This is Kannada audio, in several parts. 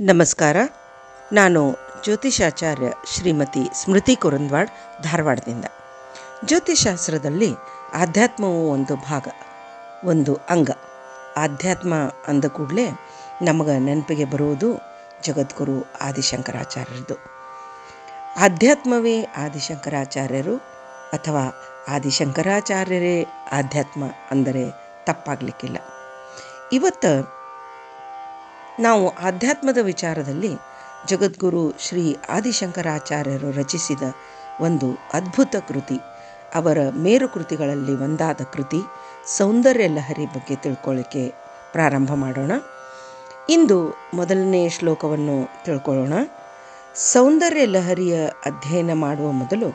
ನಮಸ್ಕಾರ. ನಾನು ಜ್ಯೋತಿಷಾಚಾರ್ಯ ಶ್ರೀಮತಿ ಸ್ಮೃತಿ ಕುರುಂದ್ವಾಡ್, ಧಾರವಾಡದಿಂದ. ಜ್ಯೋತಿಷಾಸ್ತ್ರದಲ್ಲಿ ಆಧ್ಯಾತ್ಮವು ಒಂದು ಭಾಗ, ಒಂದು ಅಂಗ. ಆಧ್ಯಾತ್ಮ ಅಂದ ಕೂಡಲೇ ನಮಗೆ ನೆನಪಿಗೆ ಬರುವುದು ಜಗದ್ಗುರು ಆದಿಶಂಕರಾಚಾರ್ಯರದು. ಆಧ್ಯಾತ್ಮವೇ ಆದಿಶಂಕರಾಚಾರ್ಯರು ಅಥವಾ ಆದಿಶಂಕರಾಚಾರ್ಯರೇ ಆಧ್ಯಾತ್ಮ ಅಂದರೆ ತಪ್ಪಾಗಲಿಕ್ಕಿಲ್ಲ. ಇವತ್ತು ನಾವು ಆಧ್ಯಾತ್ಮದ ವಿಚಾರದಲ್ಲಿ ಜಗದ್ಗುರು ಶ್ರೀ ಆದಿಶಂಕರಾಚಾರ್ಯರು ರಚಿಸಿದ ಒಂದು ಅದ್ಭುತ ಕೃತಿ, ಅವರ ಮೇರು ಕೃತಿಗಳಲ್ಲಿ ಒಂದಾದ ಕೃತಿ ಸೌಂದರ್ಯ ಲಹರಿ ಬಗ್ಗೆ ತಿಳ್ಕೊಳ್ಳಿಕ್ಕೆ ಪ್ರಾರಂಭ ಮಾಡೋಣ. ಇಂದು ಮೊದಲನೇ ಶ್ಲೋಕವನ್ನು ತಿಳ್ಕೊಳ್ಳೋಣ. ಸೌಂದರ್ಯ ಲಹರಿಯ ಅಧ್ಯಯನ ಮಾಡುವ ಮೊದಲು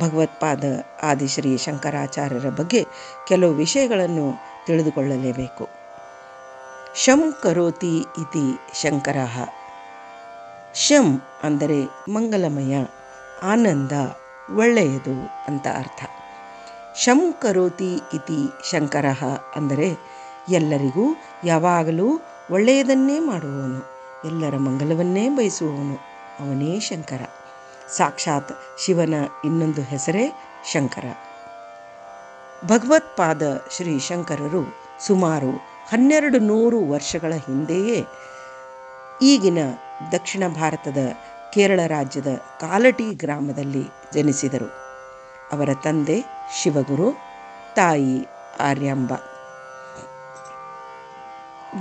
ಭಗವತ್ಪಾದ ಆದಿಶ್ರೀ ಶಂಕರಾಚಾರ್ಯರ ಬಗ್ಗೆ ಕೆಲವು ವಿಷಯಗಳನ್ನು ತಿಳಿದುಕೊಳ್ಳಲೇಬೇಕು. ಶಂ ಕರೋತಿ ಇತಿ ಶಂಕರಃ. ಶಂ ಅಂದರೆ ಮಂಗಲಮಯ, ಆನಂದ, ಒಳ್ಳೆಯದು ಅಂತ ಅರ್ಥ. ಶಂ ಕರೋತಿ ಇತಿ ಶಂಕರಃ ಅಂದರೆ ಎಲ್ಲರಿಗೂ ಯಾವಾಗಲೂ ಒಳ್ಳೆಯದನ್ನೇ ಮಾಡುವವನು, ಎಲ್ಲರ ಮಂಗಲವನ್ನೇ ಬಯಸುವವನು, ಅವನೇ ಶಂಕರ. ಸಾಕ್ಷಾತ್ ಶಿವನ ಇನ್ನೊಂದು ಹೆಸರೇ ಶಂಕರ. ಭಗವತ್ಪಾದ ಶ್ರೀ ಶಂಕರರು ಸುಮಾರು 1200 ವರ್ಷಗಳ ಹಿಂದೆಯೇ ಈಗಿನ ದಕ್ಷಿಣ ಭಾರತದ ಕೇರಳ ರಾಜ್ಯದ ಕಾಲಟಿ ಗ್ರಾಮದಲ್ಲಿ ಜನಿಸಿದರು. ಅವರ ತಂದೆ ಶಿವಗುರು, ತಾಯಿ ಆರ್ಯಾಂಬ.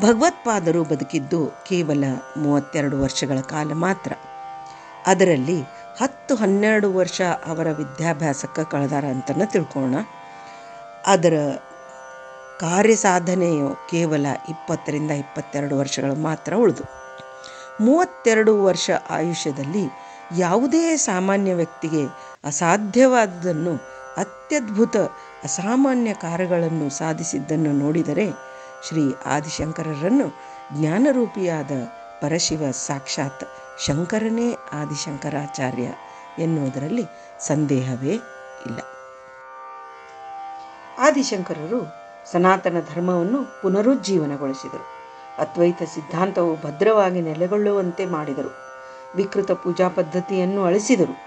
ಭಗವತ್ಪಾದರು ಬದುಕಿದ್ದು ಕೇವಲ 32 ವರ್ಷಗಳ ಕಾಲ ಮಾತ್ರ. ಅದರಲ್ಲಿ 10-12 ವರ್ಷ ಅವರ ವಿದ್ಯಾಭ್ಯಾಸಕ್ಕೆ ಕಳೆದಾರ ಅಂತಲೇ ತಿಳ್ಕೊಳ್ಳೋಣ. ಅದರ ಕಾರ್ಯಸಾಧನೆಯು ಕೇವಲ 20-22 ವರ್ಷಗಳು ಮಾತ್ರ ಉಳಿದು. 32 ವರ್ಷ ಆಯುಷ್ಯದಲ್ಲಿ ಯಾವುದೇ ಸಾಮಾನ್ಯ ವ್ಯಕ್ತಿಗೆ ಅಸಾಧ್ಯವಾದದ್ದನ್ನು, ಅತ್ಯದ್ಭುತ ಅಸಾಮಾನ್ಯ ಕಾರ್ಯಗಳನ್ನು ಸಾಧಿಸಿದ್ದನ್ನು ನೋಡಿದರೆ ಶ್ರೀ ಆದಿಶಂಕರರನ್ನು ಜ್ಞಾನರೂಪಿಯಾದ ಪರಶಿವ ಸಾಕ್ಷಾತ್ ಶಂಕರನೇ ಆದಿಶಂಕರಾಚಾರ್ಯ ಎನ್ನುವುದರಲ್ಲಿ ಸಂದೇಹವೇ ಇಲ್ಲ. ಆದಿಶಂಕರರು ಸನಾತನ ಧರ್ಮವನ್ನು ಪುನರುಜ್ಜೀವನಗೊಳಿಸಿದರು. ಅದ್ವೈತ ಸಿದ್ಧಾಂತವು ಭದ್ರವಾಗಿ ನೆಲೆಗೊಳ್ಳುವಂತೆ ಮಾಡಿದರು. ವಿಕೃತ ಪೂಜಾ ಪದ್ಧತಿಯನ್ನು ಅಳಿಸಿದರು.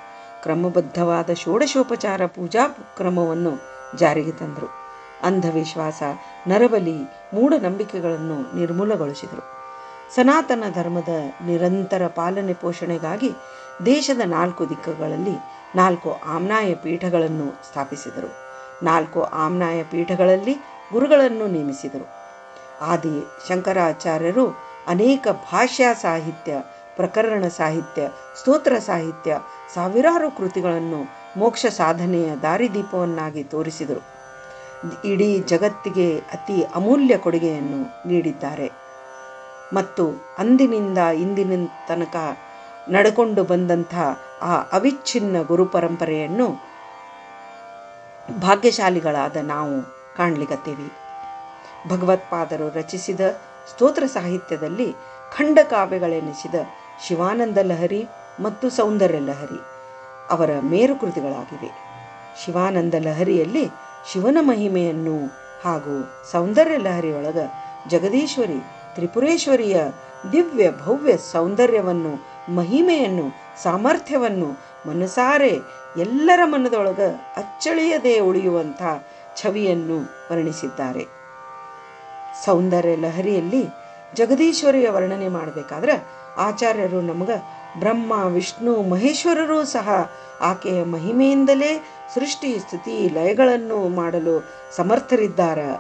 ಕ್ರಮಬದ್ಧವಾದ ಷೋಡಶೋಪಚಾರ ಪೂಜಾ ಕ್ರಮವನ್ನು ಜಾರಿಗೆ ತಂದರು. ಅಂಧವಿಶ್ವಾಸ, ನರಬಲಿ, ಮೂಢನಂಬಿಕೆಗಳನ್ನು ನಿರ್ಮೂಲಗೊಳಿಸಿದರು. ಸನಾತನ ಧರ್ಮದ ನಿರಂತರ ಪಾಲನೆ ಪೋಷಣೆಗಾಗಿ ದೇಶದ 4 ದಿಕ್ಕುಗಳಲ್ಲಿ 4 ಆಮ್ನಾಯ ಪೀಠಗಳನ್ನು ಸ್ಥಾಪಿಸಿದರು. 4 ಆಮ್ನಾಯ ಪೀಠಗಳಲ್ಲಿ ಗುರುಗಳನ್ನು ನೇಮಿಸಿದರು. ಆದಿ ಶಂಕರಾಚಾರ್ಯರು ಅನೇಕ ಭಾಷ್ಯ ಸಾಹಿತ್ಯ, ಪ್ರಕರಣ ಸಾಹಿತ್ಯ, ಸ್ತೋತ್ರ ಸಾಹಿತ್ಯ, ಸಾವಿರಾರು ಕೃತಿಗಳನ್ನು ಮೋಕ್ಷ ಸಾಧನೆಯ ದಾರಿದೀಪವನ್ನಾಗಿ ತೋರಿಸಿದರು. ಇಡೀ ಜಗತ್ತಿಗೆ ಅತಿ ಅಮೂಲ್ಯ ಕೊಡುಗೆಯನ್ನು ನೀಡಿದ್ದಾರೆ ಮತ್ತು ಅಂದಿನಿಂದ ಇಂದಿನ ತನಕ ನಡೆಕೊಂಡು ಬಂದಂಥ ಆ ಅವಿಚ್ಛಿನ್ನ ಗುರು ಪರಂಪರೆಯನ್ನು ಭಾಗ್ಯಶಾಲಿಗಳಾದ ನಾವು ಕಾಣಲಿಕತ್ತೇವೆ. ಭಗವತ್ಪಾದರು ರಚಿಸಿದ ಸ್ತೋತ್ರ ಸಾಹಿತ್ಯದಲ್ಲಿ ಖಂಡಕಾವ್ಯಗಳೆನಿಸಿದ ಶಿವಾನಂದ ಲಹರಿ ಮತ್ತು ಸೌಂದರ್ಯ ಲಹರಿ ಅವರ ಮೇರು ಕೃತಿಗಳಾಗಿವೆ. ಶಿವಾನಂದ ಲಹರಿಯಲ್ಲಿ ಶಿವನ ಮಹಿಮೆಯನ್ನು ಹಾಗೂ ಸೌಂದರ್ಯ ಲಹರಿಯೊಳಗ ಜಗದೀಶ್ವರಿ, ತ್ರಿಪುರೇಶ್ವರಿಯ ದಿವ್ಯ ಭವ್ಯ ಸೌಂದರ್ಯವನ್ನು, ಮಹಿಮೆಯನ್ನು, ಸಾಮರ್ಥ್ಯವನ್ನು ಮನಸಾರೆ ಎಲ್ಲರ ಮನದೊಳಗ ಅಚ್ಚಳಿಯದೆ ಉಳಿಯುವಂಥ ಛವಿಯನ್ನು ವರ್ಣಿಸಿದ್ದಾರೆ. ಸೌಂದರ್ಯ ಲಹರಿಯಲ್ಲಿ ಜಗದೀಶ್ವರಿಯ ವರ್ಣನೆ ಮಾಡಬೇಕಾದ್ರೆ ಆಚಾರ್ಯರು ನಮಗೆ ಬ್ರಹ್ಮ, ವಿಷ್ಣು, ಮಹೇಶ್ವರರೂ ಸಹ ಆಕೆಯ ಮಹಿಮೆಯಿಂದಲೇ ಸೃಷ್ಟಿ, ಸ್ಥಿತಿ, ಲಯಗಳನ್ನು ಮಾಡಲು ಸಮರ್ಥರಿದ್ದಾರೆ.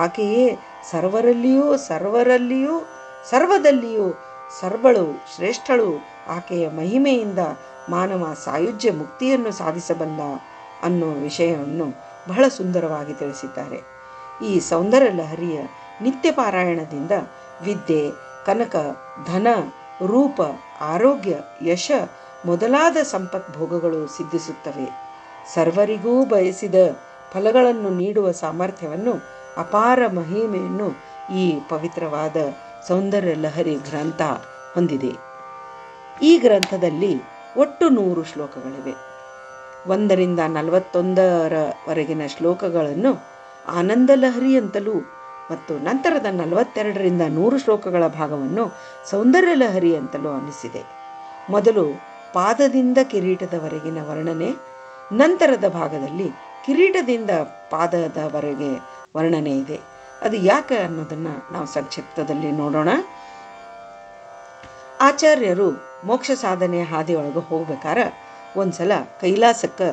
ಆಕೆಯೇ ಸರ್ವದಲ್ಲಿಯೂ ಸರ್ವಳು, ಶ್ರೇಷ್ಠಳು. ಆಕೆಯ ಮಹಿಮೆಯಿಂದ ಮಾನವ ಸಾಯುಜ್ಯ ಮುಕ್ತಿಯನ್ನು ಸಾಧಿಸಬಲ್ಲ ಅನ್ನೋ ವಿಷಯವನ್ನು ಬಹಳ ಸುಂದರವಾಗಿ ತಿಳಿಸಿದ್ದಾರೆ. ಈ ಸೌಂದರ್ಯ ಲಹರಿಯ ನಿತ್ಯ ಪಾರಾಯಣದಿಂದ ವಿದ್ಯೆ, ಕನಕ, ಧನ, ರೂಪ, ಆರೋಗ್ಯ, ಯಶ ಮೊದಲಾದ ಸಂಪದ್ಭೋಗಗಳು ಸಿದ್ಧಿಸುತ್ತವೆ. ಸರ್ವರಿಗೂ ಬಯಸಿದ ಫಲಗಳನ್ನು ನೀಡುವ ಸಾಮರ್ಥ್ಯವನ್ನು, ಅಪಾರ ಮಹಿಮೆಯನ್ನು ಈ ಪವಿತ್ರವಾದ ಸೌಂದರ್ಯ ಲಹರಿ ಗ್ರಂಥ ಹೊಂದಿದೆ. ಈ ಗ್ರಂಥದಲ್ಲಿ ಒಟ್ಟು 100 ಶ್ಲೋಕಗಳಿವೆ. 1ರಿಂದ 41 ಶ್ಲೋಕಗಳನ್ನು ಆನಂದಲಹರಿ ಅಂತಲೂ ಮತ್ತು ನಂತರದ 42ರಿಂದ 100 ಶ್ಲೋಕಗಳ ಭಾಗವನ್ನು ಸೌಂದರ್ಯ ಲಹರಿ ಅಂತಲೂ ಅನ್ನಿಸಿದೆ. ಮೊದಲು ಪಾದದಿಂದ ಕಿರೀಟದವರೆಗಿನ ವರ್ಣನೆ, ನಂತರದ ಭಾಗದಲ್ಲಿ ಕಿರೀಟದಿಂದ ಪಾದದವರೆಗೆ ವರ್ಣನೆ ಇದೆ. ಅದು ಯಾಕೆ ಅನ್ನೋದನ್ನು ನಾವು ಸಂಕ್ಷಿಪ್ತದಲ್ಲಿ ನೋಡೋಣ. ಆಚಾರ್ಯರು ಮೋಕ್ಷ ಸಾಧನೆ ಹಾದಿಯೊಳಗೆ ಹೋಗ್ಬೇಕಾರೆ ಒಂದ್ಸಲ ಕೈಲಾಸಕ್ಕೆ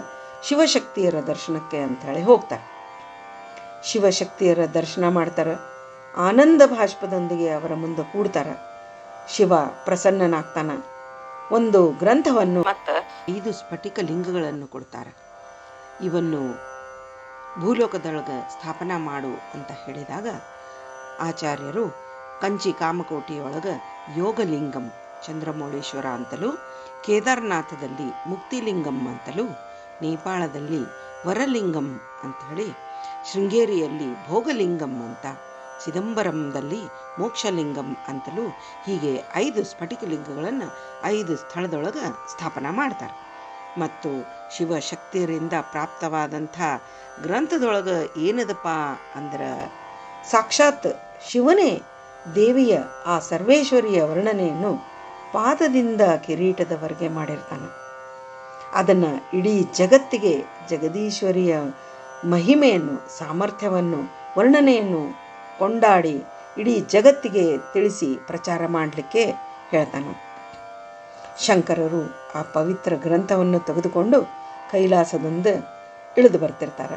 ಶಿವಶಕ್ತಿಯರ ದರ್ಶನಕ್ಕೆ ಅಂಥೇಳಿ ಹೋಗ್ತಾರೆ. ಶಿವಶಕ್ತಿಯರ ದರ್ಶನ ಮಾಡ್ತಾರೆ. ಆನಂದ ಭಾಷ್ಪದೊಂದಿಗೆ ಅವರ ಮುಂದೆ ಕೂಡ್ತಾರೆ. ಶಿವ ಪ್ರಸನ್ನನಾಗ್ತಾನೆ. ಒಂದು ಗ್ರಂಥವನ್ನು ಮತ್ತು 5 ಸ್ಫಟಿಕ ಲಿಂಗಗಳನ್ನು ಕೊಡ್ತಾರೆ. ಇವನ್ನು ಭೂಲೋಕದೊಳಗೆ ಸ್ಥಾಪನಾ ಮಾಡು ಅಂತ ಹೇಳಿದಾಗ ಆಚಾರ್ಯರು ಕಂಚಿ ಕಾಮಕೋಟಿಯೊಳಗೆ ಯೋಗಲಿಂಗಂ ಚಂದ್ರಮೌಳೇಶ್ವರ ಅಂತಲೂ, ಕೇದಾರನಾಥದಲ್ಲಿ ಮುಕ್ತಿಲಿಂಗಂ ಅಂತಲೂ, ನೇಪಾಳದಲ್ಲಿ ವರಲಿಂಗಂ ಅಂಥೇಳಿ, ಶೃಂಗೇರಿಯಲ್ಲಿ ಭೋಗಲಿಂಗಂ ಅಂತ, ಚಿದಂಬರಂದಲ್ಲಿ ಮೋಕ್ಷಲಿಂಗಂ ಅಂತಲೂ ಹೀಗೆ 5 ಸ್ಫಟಿಕಲಿಂಗಗಳನ್ನು 5 ಸ್ಥಳದೊಳಗೆ ಸ್ಥಾಪನಾ ಮಾಡ್ತಾರೆ. ಮತ್ತು ಶಿವಶಕ್ತಿಯರಿಂದ ಪ್ರಾಪ್ತವಾದಂಥ ಗ್ರಂಥದೊಳಗೆ ಏನದಪ್ಪ ಅಂದ್ರೆ ಸಾಕ್ಷಾತ್ ಶಿವನೇ ದೇವಿಯ ಆ ಸರ್ವೇಶ್ವರಿಯ ವರ್ಣನೆಯನ್ನು ಪಾದದಿಂದ ಕಿರೀಟದವರೆಗೆ ಮಾಡಿರ್ತಾನೆ. ಅದನ್ನು ಇಡೀ ಜಗತ್ತಿಗೆ ಜಗದೀಶ್ವರಿಯ ಮಹಿಮೆಯನ್ನು, ಸಾಮರ್ಥ್ಯವನ್ನು, ವರ್ಣನೆಯನ್ನು ಕೊಂಡಾಡಿ ಇಡೀ ಜಗತ್ತಿಗೆ ತಿಳಿಸಿ ಪ್ರಚಾರ ಮಾಡಲಿಕ್ಕೆ ಹೇಳ್ತಾನೆ. ಶಂಕರರು ಆ ಪವಿತ್ರ ಗ್ರಂಥವನ್ನು ತೆಗೆದುಕೊಂಡು ಕೈಲಾಸದಿಂದ ಇಳಿದು ಬರ್ತಿರ್ತಾರೆ.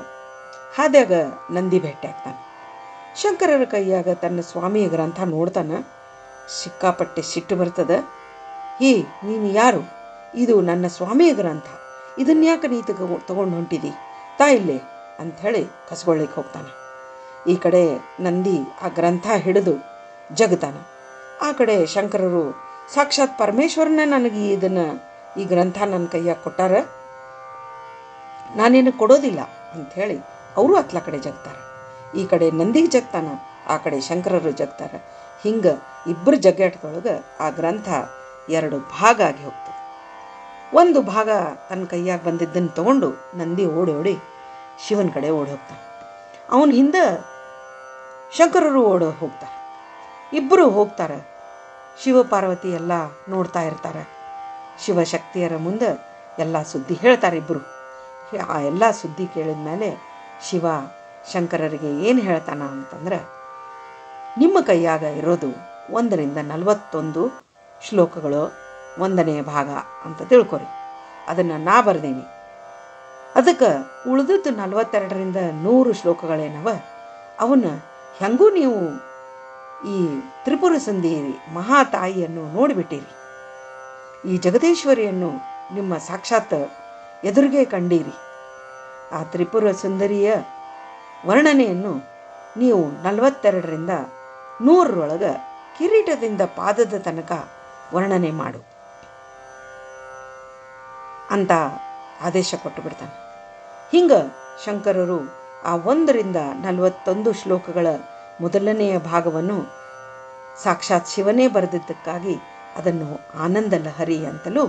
ಹಾದ್ಯಾಗ ನಂದಿ ಭೇಟಿ ಆಗ್ತಾನೆ. ಶಂಕರರ ಕೈಯಾಗ ತನ್ನ ಸ್ವಾಮಿಯ ಗ್ರಂಥ ನೋಡ್ತಾನೆ. ಸಿಕ್ಕಾಪಟ್ಟೆ ಸಿಟ್ಟು ಬರ್ತದೆ. ನೀನು ಯಾರು? ಇದು ನನ್ನ ಸ್ವಾಮಿಯ ಗ್ರಂಥ, ಇದನ್ಯಾಕೆ ನೀ ತಗೊಂಡು ಹೊಂಟಿದಿ? ಇಲ್ಲೇ ಅಂಥೇಳಿ ಕಸ್ಕೊಳ್ಳಿಕ್ಕೆ ಹೋಗ್ತಾನೆ. ಈ ಕಡೆ ನಂದಿ ಆ ಗ್ರಂಥ ಹಿಡಿದು ಜಗತಾನೆ. ಆ ಕಡೆ ಶಂಕರರು ಸಾಕ್ಷಾತ್ ಪರಮೇಶ್ವರನೇ ನನಗೆ ಈ ಗ್ರಂಥ ನನ್ನ ಕೈಯಾಗ ಕೊಟ್ಟಾರ, ನಾನೇನು ಕೊಡೋದಿಲ್ಲ ಅಂಥೇಳಿ ಅವರು ಅತ್ಲ ಕಡೆ ಜಗ್ತಾರೆ. ಈ ಕಡೆ ನಂದಿಗೆ ಜಗ್ತಾನ, ಆ ಕಡೆ ಶಂಕರರು ಜಗ್ತಾರೆ. ಹಿಂಗೆ ಇಬ್ಬರು ಜಗ್ಗಾಟದೊಳಗೆ ಆ ಗ್ರಂಥ 2 ಭಾಗ ಆಗಿ ಹೋಗ್ತದೆ. ಒಂದು ಭಾಗ ತನ್ನ ಕೈಯಾಗ ಬಂದಿದ್ದನ್ನು ತಗೊಂಡು ನಂದಿ ಓಡಿ ಶಿವನ ಕಡೆ ಓಡಿ ಹೋಗ್ತಾನೆ. ಅವನ ಹಿಂದೆ ಶಂಕರರು ಓಡಿ ಹೋಗ್ತಾರೆ. ಇಬ್ಬರು ಹೋಗ್ತಾರೆ. ಶಿವಪಾರ್ವತಿ ಎಲ್ಲ ನೋಡ್ತಾ ಇರ್ತಾರೆ. ಶಿವಶಕ್ತಿಯರ ಮುಂದೆ ಎಲ್ಲ ಸುದ್ದಿ ಹೇಳ್ತಾರೆ ಇಬ್ಬರು. ಆ ಎಲ್ಲ ಸುದ್ದಿ ಕೇಳಿದ ಮೇಲೆ ಶಿವ ಶಂಕರರಿಗೆ ಏನು ಹೇಳ್ತಾನ ಅಂತಂದ್ರೆ, ನಿಮ್ಮ ಕೈಯಾಗ ಇರೋದು 1ರಿಂದ 41 ಶ್ಲೋಕಗಳು 1ನೇ ಭಾಗ ಅಂತ ತಿಳ್ಕೊರಿ. ಅದನ್ನು ನಾ ಬರ್ದೇನಿ. ಅದಕ್ಕೆ ಉಳಿದದ್ದು 42ರಿಂದ 100 ಶ್ಲೋಕಗಳೇನವ ಅವನ್ನ ಹೆಂಗೂ ನೀವು ಈ ತ್ರಿಪುರ ಸುಂದರಿ ಮಹಾತಾಯಿಯನ್ನು ನೋಡಿಬಿಟ್ಟಿರಿ. ಈ ಜಗದೀಶ್ವರಿಯನ್ನು ನಿಮ್ಮ ಸಾಕ್ಷಾತ್ ಎದುರಿಗೆ ಕಂಡೀರಿ. ಆ ತ್ರಿಪುರ ಸುಂದರಿಯ ವರ್ಣನೆಯನ್ನು ನೀವು 42ರಿಂದ 100ರೊಳಗೆ ಕಿರೀಟದಿಂದ ಪಾದದ ತನಕ ವರ್ಣನೆ ಮಾಡು ಅಂತ ಆದೇಶ ಕೊಟ್ಟು ಬಿಡ್ತಾನೆ. ಹಿಂಗೆ ಶಂಕರರು ಆ 1ರಿಂದ 41 ಶ್ಲೋಕಗಳ ಮೊದಲನೆಯ ಭಾಗವನ್ನು ಸಾಕ್ಷಾತ್ ಶಿವನೇ ಬರೆದಿದ್ದಕ್ಕಾಗಿ ಅದನ್ನು ಆನಂದ ಲಹರಿ ಅಂತಲೂ,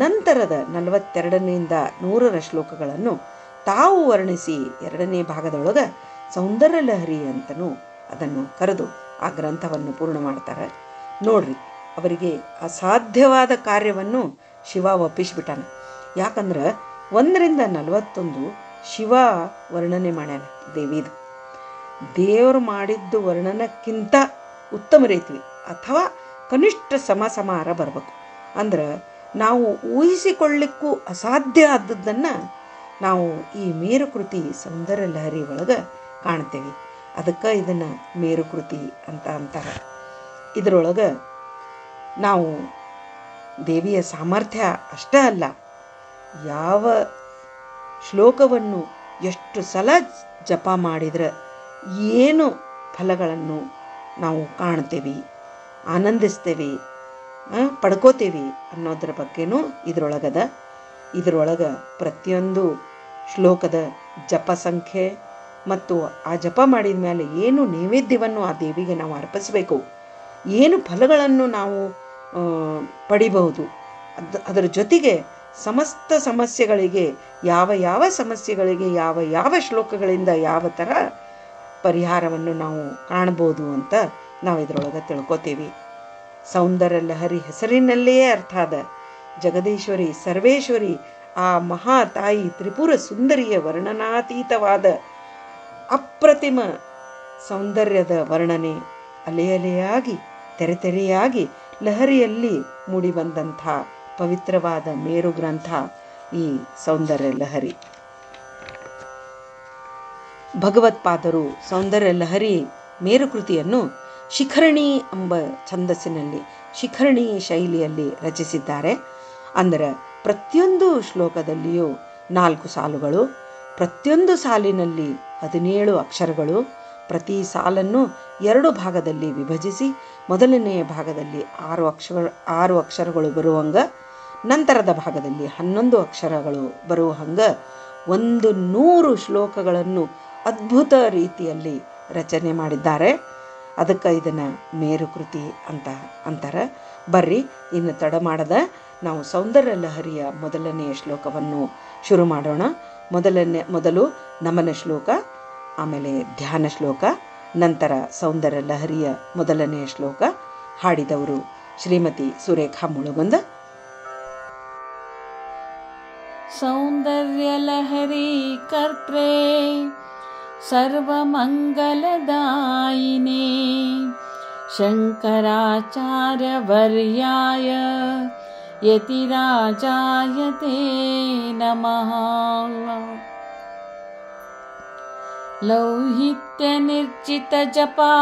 ನಂತರದ 42ರಿಂದ 100ರ ಶ್ಲೋಕಗಳನ್ನು ತಾವು ವರ್ಣಿಸಿ 2ನೇ ಭಾಗದೊಳಗೆ ಸೌಂದರ್ಯ ಲಹರಿ ಅಂತಲೂ ಅದನ್ನು ಕರೆದು ಆ ಗ್ರಂಥವನ್ನು ಪೂರ್ಣ ಮಾಡ್ತಾರೆ. ನೋಡ್ರಿ, ಅವರಿಗೆ ಅಸಾಧ್ಯವಾದ ಕಾರ್ಯವನ್ನು ಶಿವ ಒಪ್ಪಿಸಿಬಿಟ್ಟಾನೆ. ಯಾಕಂದ್ರೆ 1ರಿಂದ 41 ಶಿವ ವರ್ಣನೆ ಮಾಡ್ಯಾನ ದೇವಿದು. ದೇವರು ಮಾಡಿದ್ದು ವರ್ಣನಕ್ಕಿಂತ ಉತ್ತಮ ರೀತಿ ಅಥವಾ ಕನಿಷ್ಠ ಸಮಾರ ಬರಬೇಕು. ಅಂದ್ರೆ ನಾವು ಊಹಿಸಿಕೊಳ್ಳಿಕ್ಕೂ ಅಸಾಧ್ಯ ಆದದ್ದನ್ನು ನಾವು ಈ ಮೇರುಕೃತಿ ಸೌಂದರ್ಯ ಲಹರಿ ಒಳಗೆ ಕಾಣ್ತೇವೆ. ಅದಕ್ಕೆ ಇದನ್ನು ಮೇರುಕೃತಿ ಅಂತ ಅಂತಾರೆ. ಇದರೊಳಗೆ ನಾವು ದೇವಿಯ ಸಾಮರ್ಥ್ಯ ಅಷ್ಟೇ ಅಲ್ಲ, ಯಾವ ಶ್ಲೋಕವನ್ನು ಎಷ್ಟು ಸಲ ಜಪ ಮಾಡಿದ್ರೆ ಏನು ಫಲಗಳನ್ನು ನಾವು ಕಾಣ್ತೇವೆ, ಆನಂದಿಸ್ತೇವೆ, ಪಡ್ಕೋತೇವೆ ಅನ್ನೋದ್ರ ಬಗ್ಗೆನೂ ಇದರೊಳಗದ. ಇದರೊಳಗೆ ಪ್ರತಿಯೊಂದು ಶ್ಲೋಕದ ಜಪ ಸಂಖ್ಯೆ ಮತ್ತು ಆ ಜಪ ಮಾಡಿದ ಮೇಲೆ ಏನು ನೈವೇದ್ಯವನ್ನು ಆ ದೇವಿಗೆ ನಾವು ಅರ್ಪಿಸಬೇಕು, ಏನು ಫಲಗಳನ್ನು ನಾವು ಪಡಿಬಹುದು, ಅದರ ಜೊತೆಗೆ ಸಮಸ್ತ ಸಮಸ್ಯೆಗಳಿಗೆ ಯಾವ ಸಮಸ್ಯೆಗಳಿಗೆ ಯಾವ ಶ್ಲೋಕಗಳಿಂದ ಯಾವ ಥರ ಪರಿಹಾರವನ್ನು ನಾವು ಕಾಣ್ಬೋದು ಅಂತ ನಾವು ಇದರೊಳಗೆ ತಿಳ್ಕೊತೀವಿ. ಸೌಂದರ್ಯ ಲಹರಿ ಹೆಸರಿನಲ್ಲೇ ಅರ್ಥ ಅದ. ಜಗದೀಶ್ವರಿ ಸರ್ವೇಶ್ವರಿ ಆ ಮಹಾ ತಾಯಿ ತ್ರಿಪುರ ಸುಂದರಿಯ ವರ್ಣನಾತೀತವಾದ ಅಪ್ರತಿಮ ಸೌಂದರ್ಯದ ವರ್ಣನೆ ಅಲೆ ಅಲೆಯಾಗಿ ತೆರೆತೆರೆಯಾಗಿ ಲಹರಿಯಲ್ಲಿ ಮೂಡಿಬಂದಂಥ ಪವಿತ್ರವಾದ ಮೇರು ಗ್ರಂಥ ಈ ಸೌಂದರ್ಯ ಲಹರಿ. ಭಗವತ್ಪಾದರು ಸೌಂದರ್ಯ ಲಹರಿ ಮೇರುಕೃತಿಯನ್ನು ಶಿಖರಣಿ ಎಂಬ ಛಂದಸ್ಸಿನಲ್ಲಿ ಶಿಖರಣಿ ಶೈಲಿಯಲ್ಲಿ ರಚಿಸಿದ್ದಾರೆ. ಅಂದರೆ ಪ್ರತಿಯೊಂದು ಶ್ಲೋಕದಲ್ಲಿಯೂ 4 ಸಾಲುಗಳು, ಪ್ರತಿಯೊಂದು ಸಾಲಿನಲ್ಲಿ 17 ಅಕ್ಷರಗಳು, ಪ್ರತಿ ಸಾಲನ್ನು 2 ಭಾಗದಲ್ಲಿ ವಿಭಜಿಸಿ ಮೊದಲನೆಯ ಭಾಗದಲ್ಲಿ 6 ಅಕ್ಷರಗಳು ಬರುವಂಗ, ನಂತರದ ಭಾಗದಲ್ಲಿ 11 ಅಕ್ಷರಗಳು ಬರುವಂಗ 100 ಶ್ಲೋಕಗಳನ್ನು ಅದ್ಭುತ ರೀತಿಯಲ್ಲಿ ರಚನೆ ಮಾಡಿದ್ದಾರೆ. ಅದಕ್ಕೆ ಇದನ್ನು ಮೇರುಕೃತಿ ಅಂತ ಅಂತಾರೆ. ಬರ್ರಿ ಇನ್ನು ತಡ ಮಾಡದ ನಾವು ಸೌಂದರ್ಯ ಲಹರಿಯ ಮೊದಲನೆಯ ಶ್ಲೋಕವನ್ನು ಶುರು ಮಾಡೋಣ. ಮೊದಲು ನಮನ ಶ್ಲೋಕ, ಆಮೇಲೆ ಧ್ಯಾನ ಶ್ಲೋಕ, ನಂತರ ಸೌಂದರ್ಯ ಲಹರಿಯ ಮೊದಲನೆಯ ಶ್ಲೋಕ. ಹಾಡಿದವರು ಶ್ರೀಮತಿ ಸುರೇಖಾ ಮುಳುಗುಂದ. ಸೌಂದರ್ಯ ಲಹರಿ ಕರ್ತ್ರೇ ಸರ್ವಮಂಗಲದಾಯಿನೇ ಶಂಕರಾಚಾರ್ಯವರ್ಯಾಯ ಯತಿರಾಜಾಯ ತೇ ನಮಃ. ಲೌಹಿತ್ಯ ನಿರ್ಜಿತ ಜಪಾ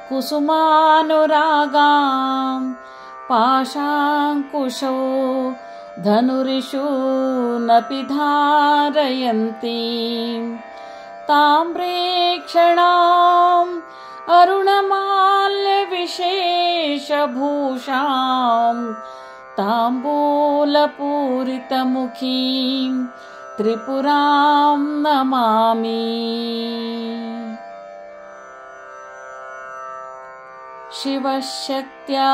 ಕುಸುಮಾನುರಾಗಾಂ ಪಾಶಾಂಕುಶೋ ಧನುರಿಷು ನಪಿ ಧಾರಯಂತಿ ತಾಮ್ರೇಕ್ಷಣಾಂ ಅರುಣಮಾಲ್ಯ ವಿಶೇಷಭೂಷಾಂ ತಾಂಬೂಲಪೂರಿತಮುಖೀಂ ತ್ರಿಪುರಾಂ ನಮಾಮಿ. ಶಿವಶಕ್ತ್ಯಾ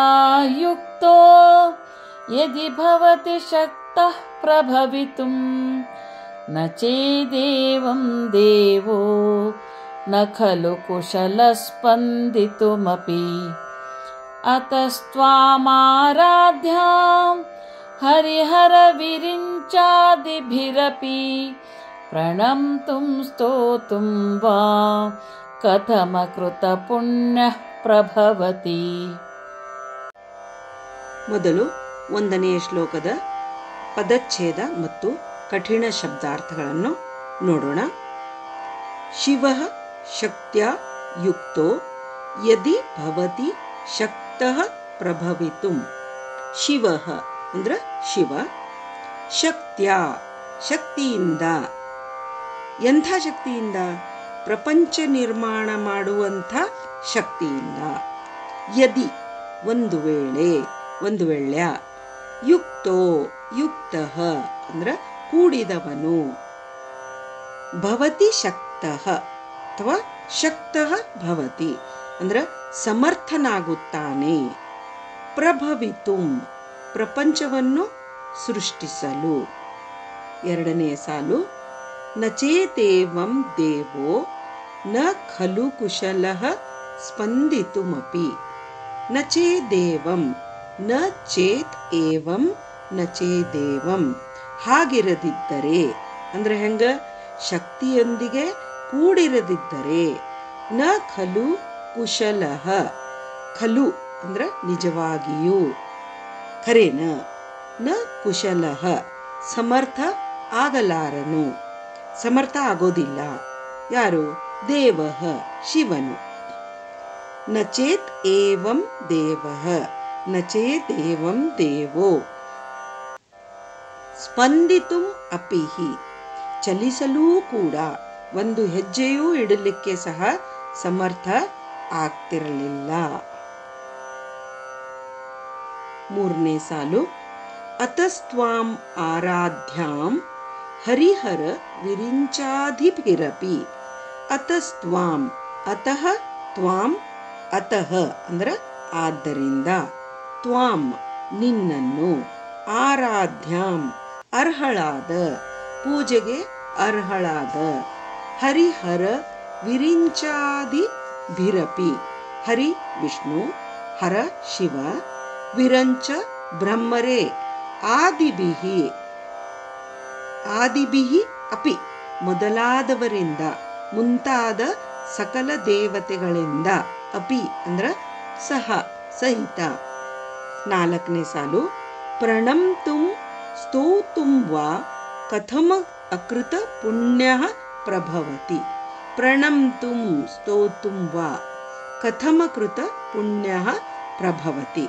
ಯುಕ್ತೋ ಯದಿ ಭವತಿ ಶಕ್ತಃ ಪ್ರಭವಿತುಂ ನ ಚೇದೇವಂ ದೇವೋ ನ ಖಲು ಕುಶಲಸ್ಪಂದಿತುಮಪಿ. ಅತಸ್ತ್ವಾಮಾರಾಧ್ಯಾಂ ಹರಿಹರ ವಿರಿಂಚಾದಿಭಿರಪಿ ಪ್ರಣಮ್ತುಂ ಸ್ತೋತುಂ ವಾ ಕಥಮಕೃತ ಪುಣ್ಯಃ ಪ್ರಭವತಿ. ಮೊದಲು 1ನೇ ಶ್ಲೋಕದ ಪದಚ್ಛೇದ ಮತ್ತು ಕಠಿಣ ಶಬ್ದಾರ್ಥಗಳನ್ನು ನೋಡೋಣ. ಶಿವಃ ಶಕ್ತ್ಯಾ ಯುಕ್ತೋ ಯದಿ ಭವತಿ ಶಕ್ತಃ ಪ್ರಭವಿತುಂ. ಶಿವಃ ಅಂದ್ರೆ ಶಿವ, ಶಕ್ತ್ಯಾ ಶಕ್ತಿಯಿಂದ. ಎಂಥ ಶಕ್ತಿಯಿಂದ? ಪ್ರಪಂಚ ನಿರ್ಮಾಣ ಮಾಡುವಂಥ ಶಕ್ತಿಯಿಂದ. ಯದಿ ಒಂದು ವೇಳೆ, ಯುಕ್ತೋ ಯುಕ್ತಃ ಅಂದ್ರೆ ಕೂಡಿದವನು, ಭವತಿ ಶಕ್ತಃ ಅಥವಾ ಶಕ್ತಃ ಭವತಿ ಅಂದ್ರೆ ಸಮರ್ಥನಾಗುತ್ತಾನೆ, ಪ್ರಭವಿತುಂ ಪ್ರಪಂಚವನ್ನು ಸೃಷ್ಟಿಸಲು. 2ನೇ ಸಾಲು, ನಚೇತೇವಂ ದೇವೋ ನ ಖಲು ಕುಶಲಃ ಸ್ಪಂದಿತುಮಪಿ. ನಚೇದೇವಂ ನ ಚೇತ್ ಏವಂ ನಚೇದೇವಂ ಹಾಗಿರದಿದ್ದರೆ ಅಂದ್ರೆ ಹೆಂಗ? ಶಕ್ತಿಯೊಂದಿಗೆ ಕೂಡಿರದಿದ್ದರೆ. ನ ಖಲು ಕುಶಲಃ, ಖಲು ಅಂದ್ರೆ ನಿಜವಾಗಿಯೂ, ಖರೇನ. ನ ಕುಶಲಃ ಸಮರ್ಥ ಆಗಲಾರನು, ಸಮರ್ಥ ಆಗೋದಿಲ್ಲ. ಯಾರು? ದೇವಃ ಶಿವನು. ನಚೇತ್ ಏವಂ ದೇವಃ ನಚೇದೇವಂ ದೇವೋ ಸ್ಪಂದಿತುಂ ಅಪಿಹಿ ಚಲಿಸಲೂ ಕೂಡ, ಒಂದು ಹೆಜ್ಜೆಯೂ ಇಡಲಿಕ್ಕೆ ಸಹ ಸಮರ್ಥ ಆಗ್ತಿರಲಿಲ್ಲ. 3ನೇ ಸಾಲು, ಅತಸ್ತ್ವಾಂ ಆರಾಧ್ಯಾಂ ಹರಿಹರ ವಿರಿಂಚಾಧಿಭಿರಪಿ. ಅತಸ್ತ್ವಾಂ ಅತಃ ತ್ವಾಂ, ಅತಃ ಅಂದ್ರೆ ಆದ್ದರಿಂದ, ತ್ವಾಂ ನಿನ್ನನ್ನು, ಆರಾಧ್ಯಾಂ ಅರ್ಹಳಾದ, ಪೂಜೆಗೆ ಅರ್ಹಳಾದ, ಹರಿಹರ ವಿರಿಂಚಾದಿಭಿರಪಿ. ಹರಿ ವಿಷ್ಣು, ಹರ ಶಿವ, ವಿರಂಚ ಬ್ರಹ್ಮರೇ, ಆದಿಭಿಹಿ ಅಪಿ ಮೊದಲಾದವರಿಂದ, ಮುಂತಾದ ಸಕಲ ದೇವತೆಗಳಿಂದ, ಅಪಿ ಅಂದ್ರ ಸಹಿತ. 4ನೇ ಸಾಲು. ಪ್ರಣಮ್ತುಂ ಸ್ತೋತುಂ ವಾ ಕಥಮ ಅಕೃತ ಪುಣ್ಯ ಪ್ರಭವತಿ. ಪ್ರಣಮ್ತುಂ ಸ್ತೋತುಂ ವಾ ಕಥಮ ಕೃತ ಪುಣ್ಯ ಪ್ರಭವತಿ.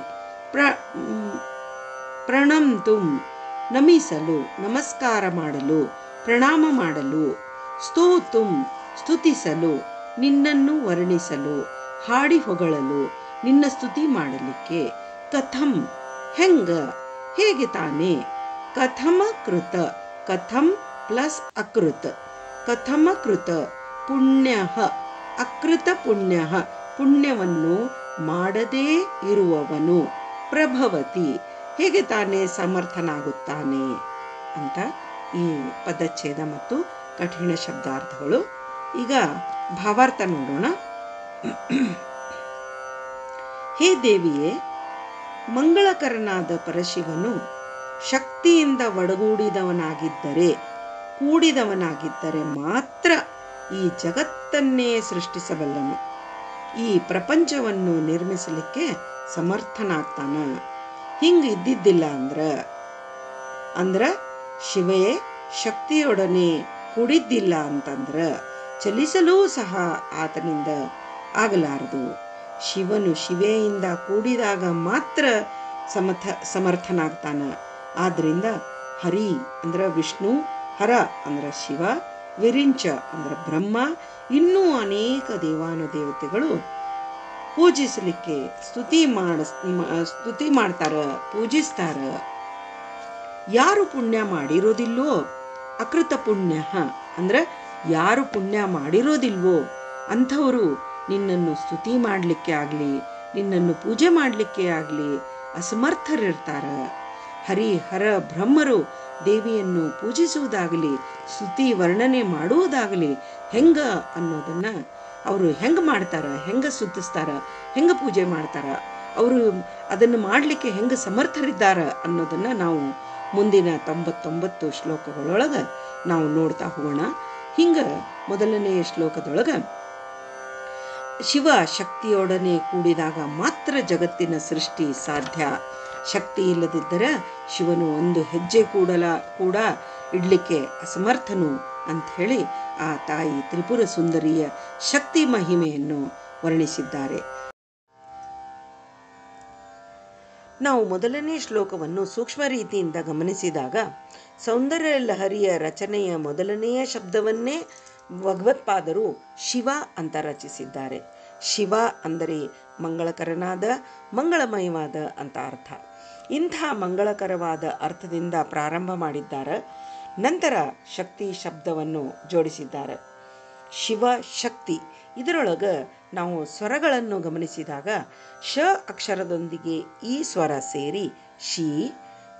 ಪ್ರಣಮ್ತುಂ ನಮಿಸಲು, ನಮಸ್ಕಾರ ಮಾಡಲು, ಪ್ರಣಾಮ ಮಾಡಲು. ಸ್ತೋತುಂ ಸ್ತುತಿಸಲು, ನಿನ್ನನ್ನು ವರ್ಣಿಸಲು, ಹಾಡಿ ಹೊಗಳಲು, ನಿನ್ನ ಸ್ತುತಿ ಮಾಡಲಿಕ್ಕೆ. ಕಥಂ ಹೆಂಗ, ಹೇಗೆ ತಾನೇ. ಕಥಮ ಕೃತ, ಕಥಂ ಪ್ಲಸ್ ಅಕೃತ, ಕಥಮ ಕೃತ ಪುಣ್ಯ, ಅಕೃತ ಪುಣ್ಯ ಪುಣ್ಯವನ್ನು ಮಾಡದೇ ಇರುವವನು. ಪ್ರಭವತಿ ಹೇಗೆ ತಾನೇ ಸಮರ್ಥನಾಗುತ್ತಾನೆ ಅಂತ ಈ ಪದಚ್ಛೇದ ಮತ್ತು ಕಠಿಣ ಶಬ್ದಾರ್ಥಗಳು. ಈಗ ಭಾವಾರ್ಥ ನೋಡೋಣ. ಹೇ ದೇವಿಯೇ, ಮಂಗಳಕರನಾದ ಪರಶಿವನು ಶಕ್ತಿಯಿಂದ ಕೂಡಿದವನಾಗಿದ್ದರೆ ಮಾತ್ರ ಈ ಜಗತ್ತನ್ನೇ ಸೃಷ್ಟಿಸಬಲ್ಲನು, ಈ ಪ್ರಪಂಚವನ್ನು ನಿರ್ಮಿಸಲಿಕ್ಕೆ ಸಮರ್ಥನಾಗ್ತಾನ. ಹಿಂಗೆ ಇದ್ದಿದ್ದಿಲ್ಲ ಅಂದ್ರ ಶಿವೇ ಶಕ್ತಿಯೊಡನೆ ಕೂಡಿದ್ದಿಲ್ಲ ಅಂತಂದ್ರ ಚಲಿಸಲೂ ಸಹ ಆತನಿಂದ ಆಗಲಾರದು. ಶಿವನು ಶಿವೆಯಿಂದ ಕೂಡಿದಾಗ ಮಾತ್ರ ಸಮರ್ಥನಾಗ್ತಾನ. ಆದ್ರಿಂದ ಹರಿ ಅಂದ್ರ ವಿಷ್ಣು, ಹರ ಅಂದ್ರ ಶಿವ, ವಿರಿಂಚ ಅಂದ್ರ ಬ್ರಹ್ಮ, ಇನ್ನೂ ಅನೇಕ ದೇವಾನುದೇವತೆಗಳು ಪೂಜಿಸಲಿಕ್ಕೆ ಸ್ತುತಿ ಮಾಡ್ತಾರ, ಪೂಜಿಸ್ತಾರ. ಯಾರು ಪುಣ್ಯ ಮಾಡಿರೋದಿಲ್ವೋ, ಅಕೃತ ಪುಣ್ಯ ಅಂದ್ರ ಯಾರು ಪುಣ್ಯ ಮಾಡಿರೋದಿಲ್ವೋ ಅಂಥವರು ನಿನ್ನನ್ನು ಸ್ತುತಿ ಮಾಡಲಿಕ್ಕೆ ಆಗಲಿ, ನಿನ್ನನ್ನು ಪೂಜೆ ಮಾಡಲಿಕ್ಕೆ ಆಗಲಿ ಅಸಮರ್ಥರಿರ್ತಾರ. ಹರಿ ಹರ ಬ್ರಹ್ಮರು ದೇವಿಯನ್ನು ಪೂಜಿಸುವುದಾಗಲಿ, ಸ್ತುತಿ ವರ್ಣನೆ ಮಾಡುವುದಾಗಲಿ ಹೆಂಗ ಅನ್ನೋದನ್ನ ಅವರು ಹೆಂಗೆ ಮಾಡ್ತಾರ, ಹೆಂಗೆ ಸ್ತುತಿಸ್ತಾರ, ಹೆಂಗೆ ಪೂಜೆ ಮಾಡ್ತಾರ, ಅವರು ಅದನ್ನು ಮಾಡಲಿಕ್ಕೆ ಹೆಂಗೆ ಸಮರ್ಥರಿದ್ದಾರ ಅನ್ನೋದನ್ನು ನಾವು ಮುಂದಿನ 99 ಶ್ಲೋಕಗಳೊಳಗೆ ನಾವು ನೋಡ್ತಾ ಹೋಗೋಣ. ಹಿಂಗೆ ಮೊದಲನೆಯ ಶ್ಲೋಕದೊಳಗೆ ಶಿವ ಶಕ್ತಿಯೊಡನೆ ಕೂಡಿದಾಗ ಮಾತ್ರ ಜಗತ್ತಿನ ಸೃಷ್ಟಿ ಸಾಧ್ಯ. ಶಕ್ತಿ ಇಲ್ಲದಿದ್ದರೆ ಶಿವನು ಒಂದು ಹೆಜ್ಜೆ ಕೂಡ ಇಡ್ಲಿಕ್ಕೆ ಅಸಮರ್ಥನು ಅಂಥೇಳಿ ಆ ತಾಯಿ ತ್ರಿಪುರ ಸುಂದರಿಯ ಶಕ್ತಿ ಮಹಿಮೆಯನ್ನು ವರ್ಣಿಸಿದ್ದಾರೆ. ನಾವು ಮೊದಲನೇ ಶ್ಲೋಕವನ್ನು ಸೂಕ್ಷ್ಮ ರೀತಿಯಿಂದ ಗಮನಿಸಿದಾಗ ಸೌಂದರ್ಯ ಲಹರಿಯ ರಚನೆಯ ಮೊದಲನೆಯ ಶಬ್ದವನ್ನೇ ಭಗವತ್ಪಾದರು ಶಿವ ಅಂತ ರಚಿಸಿದ್ದಾರೆ. ಶಿವ ಅಂದರೆ ಮಂಗಳಕರನಾದ, ಮಂಗಳಮಯವಾದ ಅಂತ ಅರ್ಥ. ಇಂಥ ಮಂಗಳಕರವಾದ ಅರ್ಥದಿಂದ ಪ್ರಾರಂಭ ಮಾಡಿದ್ದಾರೆ. ನಂತರ ಶಕ್ತಿ ಶಬ್ದವನ್ನು ಜೋಡಿಸಿದ್ದಾರೆ. ಶಿವ ಶಕ್ತಿ ಇದರೊಳಗೆ ನಾವು ಸ್ವರಗಳನ್ನು ಗಮನಿಸಿದಾಗ ಶ ಅಕ್ಷರದೊಂದಿಗೆ ಈ ಸ್ವರ ಸೇರಿ ಶಿ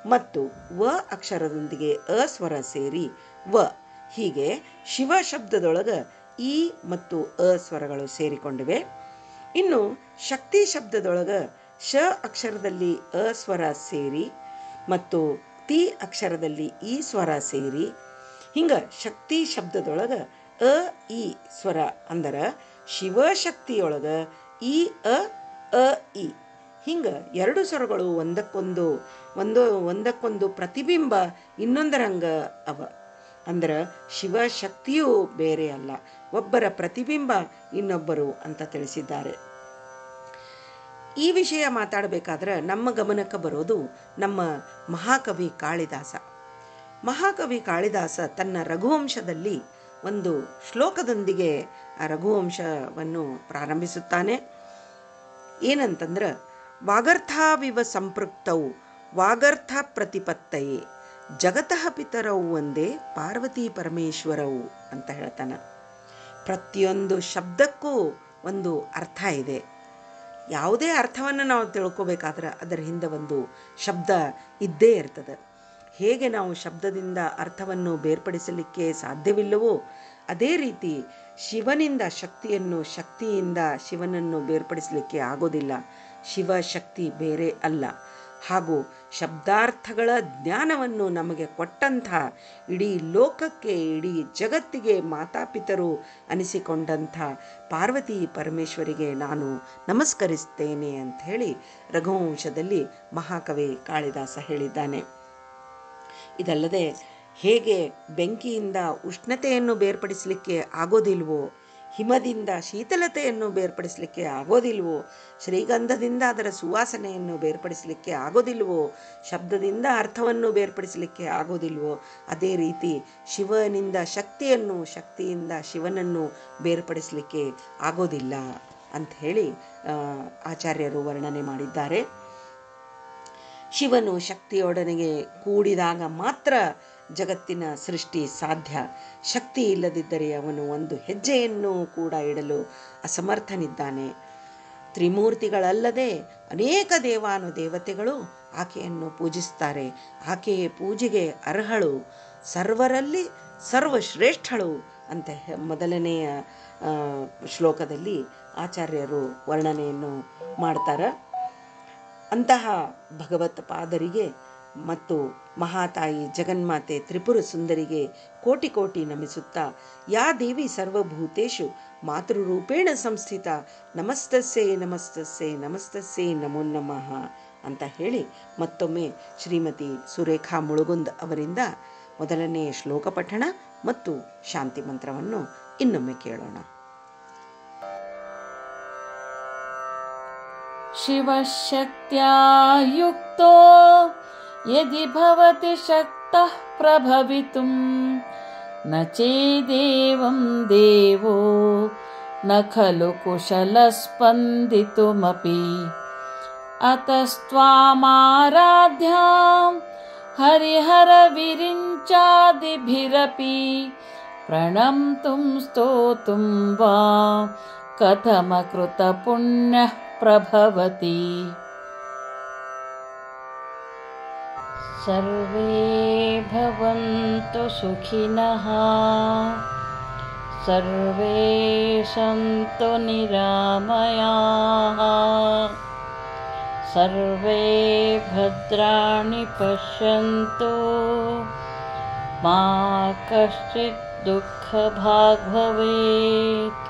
ಮತ್ತು ವ ಅಕ್ಷರದೊಂದಿಗೆ ಅ ಸ್ವರ ಸೇರಿ ವ. ಹೀಗೆ ಶಿವ ಶಬ್ದದೊಳಗೆ ಈ ಮತ್ತು ಅ ಸ್ವರಗಳು ಸೇರಿಕೊಂಡಿವೆ. ಇನ್ನು ಶಕ್ತಿ ಶಬ್ದದೊಳಗೆ ಶ ಅಕ್ಷರದಲ್ಲಿ ಅ ಸ್ವರ ಸೇರಿ ಮತ್ತು ತಿ ಅಕ್ಷರದಲ್ಲಿ ಈ ಸ್ವರ ಸೇರಿ, ಹಿಂಗೆ ಶಕ್ತಿ ಶಬ್ದದೊಳಗೆ ಅ ಈ ಸ್ವರ ಅಂದರೆ ಶಿವಶಕ್ತಿಯೊಳಗೆ ಈ ಅ ಇ ಹಿಂಗೆ ಎರಡು ಸ್ವರಗಳು ಒಂದಕ್ಕೊಂದು ಪ್ರತಿಬಿಂಬ ಇನ್ನೊಂದರಂಗ ಅವ. ಅಂದ್ರೆ ಶಿವಶಕ್ತಿಯೂ ಬೇರೆ ಅಲ್ಲ, ಒಬ್ಬರ ಪ್ರತಿಬಿಂಬ ಇನ್ನೊಬ್ಬರು ಅಂತ ತಿಳಿಸಿದ್ದಾರೆ. ಈ ವಿಷಯ ಮಾತಾಡಬೇಕಾದ್ರೆ ನಮ್ಮ ಗಮನಕ್ಕೆ ಬರೋದು ನಮ್ಮ ಮಹಾಕವಿ ಕಾಳಿದಾಸ. ಮಹಾಕವಿ ಕಾಳಿದಾಸ ತನ್ನ ರಘುವಂಶದಲ್ಲಿ ಒಂದು ಶ್ಲೋಕದೊಂದಿಗೆ ಆ ರಘುವಂಶವನ್ನು ಪ್ರಾರಂಭಿಸುತ್ತಾನೆ. ಏನಂತಂದ್ರೆ, ವಾಗರ್ಥಾವಿವ ಸಂಪೃಕ್ತವು ವಾಗರ್ಥ ಪ್ರತಿಪತ್ತಯೇ ಜಗತಃ ಪಿತರವು ಒಂದೇ ಪಾರ್ವತಿ ಪರಮೇಶ್ವರವು ಅಂತ ಹೇಳ್ತಾನೆ. ಪ್ರತಿಯೊಂದು ಶಬ್ದಕ್ಕೂ ಒಂದು ಅರ್ಥ ಇದೆ. ಯಾವುದೇ ಅರ್ಥವನ್ನು ನಾವು ತಿಳ್ಕೋಬೇಕಾದ್ರೆ ಅದರ ಹಿಂದೆ ಒಂದು ಶಬ್ದ ಇದ್ದೇ ಇರ್ತದೆ. ಹೇಗೆ ನಾವು ಶಬ್ದದಿಂದ ಅರ್ಥವನ್ನು ಬೇರ್ಪಡಿಸಲಿಕ್ಕೆ ಸಾಧ್ಯವಿಲ್ಲವೋ ಅದೇ ರೀತಿ ಶಿವನಿಂದ ಶಕ್ತಿಯನ್ನು, ಶಕ್ತಿಯಿಂದ ಶಿವನನ್ನು ಬೇರ್ಪಡಿಸಲಿಕ್ಕೆ ಆಗೋದಿಲ್ಲ. ಶಿವ ಶಕ್ತಿ ಬೇರೆ ಅಲ್ಲ. ಹಾಗೂ ಶಬ್ದಾರ್ಥಗಳ ಜ್ಞಾನವನ್ನು ನಮಗೆ ಕೊಟ್ಟಂಥ, ಇಡೀ ಲೋಕಕ್ಕೆ, ಇಡೀ ಜಗತ್ತಿಗೆ ಮಾತಾಪಿತರು ಅನಿಸಿಕೊಂಡಂಥ ಪಾರ್ವತಿ ಪರಮೇಶ್ವರಿಗೆ ನಾನು ನಮಸ್ಕರಿಸ್ತೇನೆ ಅಂಥೇಳಿ ರಘುವಂಶದಲ್ಲಿ ಮಹಾಕವಿ ಕಾಳಿದಾಸ ಹೇಳಿದ್ದಾನೆ. ಇದಲ್ಲದೆ ಹೇಗೆ ಬೆಂಕಿಯಿಂದ ಉಷ್ಣತೆಯನ್ನು ಬೇರ್ಪಡಿಸಲಿಕ್ಕೆ ಆಗೋದಿಲ್ವೋ, ಹಿಮದಿಂದ ಶೀತಲತೆಯನ್ನು ಬೇರ್ಪಡಿಸಲಿಕ್ಕೆ ಆಗೋದಿಲ್ವೋ, ಶ್ರೀಗಂಧದಿಂದ ಅದರ ಸುವಾಸನೆಯನ್ನು ಬೇರ್ಪಡಿಸಲಿಕ್ಕೆ ಆಗೋದಿಲ್ವೋ, ಶಬ್ದದಿಂದ ಅರ್ಥವನ್ನು ಬೇರ್ಪಡಿಸಲಿಕ್ಕೆ ಆಗೋದಿಲ್ವೋ, ಅದೇ ರೀತಿ ಶಿವನಿಂದ ಶಕ್ತಿಯನ್ನು, ಶಕ್ತಿಯಿಂದ ಶಿವನನ್ನು ಬೇರ್ಪಡಿಸಲಿಕ್ಕೆ ಆಗೋದಿಲ್ಲ ಅಂಥೇಳಿ ಆಚಾರ್ಯರು ವರ್ಣನೆ ಮಾಡಿದ್ದಾರೆ. ಶಿವನು ಶಕ್ತಿಯೊಡನೆಗೆ ಕೂಡಿದಾಗ ಮಾತ್ರ ಜಗತ್ತಿನ ಸೃಷ್ಟಿ ಸಾಧ್ಯ. ಶಕ್ತಿ ಇಲ್ಲದಿದ್ದರೆ ಅವನು ಒಂದು ಹೆಜ್ಜೆಯನ್ನು ಕೂಡ ಇಡಲು ಅಸಮರ್ಥನಿದ್ದಾನೆ. ತ್ರಿಮೂರ್ತಿಗಳಲ್ಲದೆ ಅನೇಕ ದೇವಾನುದೇವತೆಗಳು ಆಕೆಯನ್ನು ಪೂಜಿಸ್ತಾರೆ. ಆಕೆಯ ಪೂಜೆಗೆ ಅರ್ಹಳು, ಸರ್ವರಲ್ಲಿ ಸರ್ವಶ್ರೇಷ್ಠಳು ಅಂತ ಮೊದಲನೆಯ ಶ್ಲೋಕದಲ್ಲಿ ಆಚಾರ್ಯರು ವರ್ಣನೆಯನ್ನು ಮಾಡ್ತಾರೆ. ಅಂತಹ ಭಗವತ್ ಪಾದರಿಗೆ ಮತ್ತು ಮಹಾತಾಯಿ ಜಗನ್ಮಾತೆ ತ್ರಿಪುರ ಸುಂದರಿಗೆ ಕೋಟಿ ಕೋಟಿ ನಮಿಸುತ್ತಾ, ಯಾ ದೇವಿ ಸರ್ವಭೂತೇಷು ಮಾತೃರೂಪೇಣ ಸಂಸ್ಥಿತ, ನಮಸ್ತಸ್ಸೇ ನಮಸ್ತಸ್ಸೇ ನಮಸ್ತಸ್ಸೇ ನಮೋ ನಮಃ ಅಂತ ಹೇಳಿ ಮತ್ತೊಮ್ಮೆ ಶ್ರೀಮತಿ ಸುರೇಖಾ ಮುಳುಗುಂದ್ ಅವರಿಂದ ಮೊದಲನೆಯ ಶ್ಲೋಕ ಪಠಣ ಮತ್ತು ಶಾಂತಿ ಮಂತ್ರವನ್ನು ಇನ್ನೊಮ್ಮೆ ಕೇಳೋಣ. ಶಿವಶಕ್ತ್ಯಾ ಯುಕ್ತೋ ಯದಿ ಭವತಿ ಶಕ್ತಃ ಪ್ರಭವಿತುಂ ನ ಚೇದೇವಂ ದೇವೋ ನ ಖಲು ಕುಶಲಸ್ಪಂದಿತುಮಪಿ ಅತಸ್ತ್ವಾಮಾರಾಧ್ಯಾಂ ಹರಿಹರ ವಿರಿಂಚಾದಿಭಿರಪಿ ಪ್ರಣಮ್ತುಂ ಸ್ತೋತುಂ ವಾ ಕಥಮಕೃತ ಪುಣ್ಯಃ ಪ್ರಭವತಿ. ಸರ್ವೇ ಭವಂತು ಸುಖಿನಃ, ಸರ್ವೇ ಸಂತು ನಿರಾಮಯಾಃ, ಸರ್ವೇ ಭದ್ರಾಣಿ ಪಶ್ಯಂತು ಮಾ ಕಶ್ಚಿತ್ ದುಃಖಭಾಗ್ ಭವೇತ್.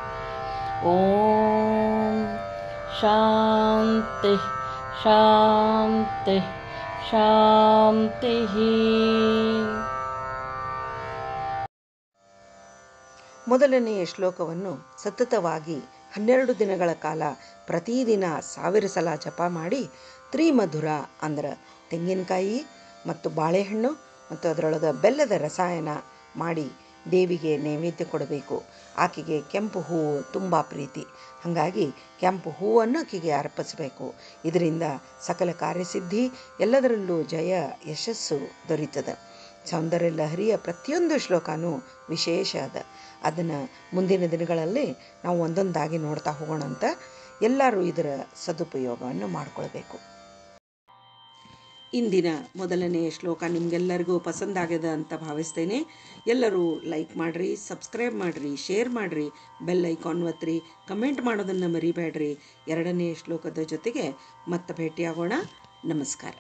ಓಂ ಶಾಂತಿ ಶಾಂತಿ ಶಾಂತಿ. ಮೊದಲನೆಯ ಶ್ಲೋಕವನ್ನು ಸತತವಾಗಿ 12 ದಿನಗಳ ಕಾಲ ಪ್ರತಿದಿನ 1000 ಸಲ ಜಪ ಮಾಡಿ, ತ್ರಿಮಧುರ ಅಂದ್ರೆ ತೆಂಗಿನಕಾಯಿ ಮತ್ತು ಬಾಳೆಹಣ್ಣು ಮತ್ತು ಅದರೊಳಗೆ ಬೆಲ್ಲದ ರಸಾಯನ ಮಾಡಿ ದೇವಿಗೆ ನೈವೇದ್ಯ ಕೊಡಬೇಕು. ಆಕೆಗೆ ಕೆಂಪು ಹೂವು ತುಂಬ ಪ್ರೀತಿ, ಹಾಗಾಗಿ ಕೆಂಪು ಹೂವನ್ನು ಆಕೆಗೆ ಅರ್ಪಿಸಬೇಕು. ಇದರಿಂದ ಸಕಲ ಕಾರ್ಯಸಿದ್ಧಿ, ಎಲ್ಲದರಲ್ಲೂ ಜಯ ಯಶಸ್ಸು ದೊರೀತದೆ. ಸೌಂದರ್ಯ ಲಹರಿಯ ಪ್ರತಿಯೊಂದು ಶ್ಲೋಕನೂ ವಿಶೇಷ ಅದ. ಅದನ್ನು ಮುಂದಿನ ದಿನಗಳಲ್ಲಿ ನಾವು ಒಂದೊಂದಾಗಿ ನೋಡ್ತಾ ಹೋಗೋಣ ಅಂತ ಎಲ್ಲರೂ ಇದರ ಸದುಪಯೋಗವನ್ನು ಮಾಡಿಕೊಳ್ಬೇಕು. ಇಂದಿನ ಮೊದಲನೆಯ ಶ್ಲೋಕ ನಿಮಗೆಲ್ಲರಿಗೂ ಪಸಂದಾಗ್ಯದ ಅಂತ ಭಾವಿಸ್ತೇನೆ. ಎಲ್ಲರೂ ಲೈಕ್ ಮಾಡಿರಿ, ಸಬ್ಸ್ಕ್ರೈಬ್ ಮಾಡಿರಿ, ಶೇರ್ ಮಾಡಿರಿ, ಬೆಲ್ ಐಕಾನ್ ಒತ್ತಿರಿ, ಕಮೆಂಟ್ ಮಾಡೋದನ್ನು ಮರಿಬೇಡ್ರಿ. ಎರಡನೆಯ ಶ್ಲೋಕದ ಜೊತೆಗೆ ಮತ್ತೆ ಭೇಟಿಯಾಗೋಣ. ನಮಸ್ಕಾರ.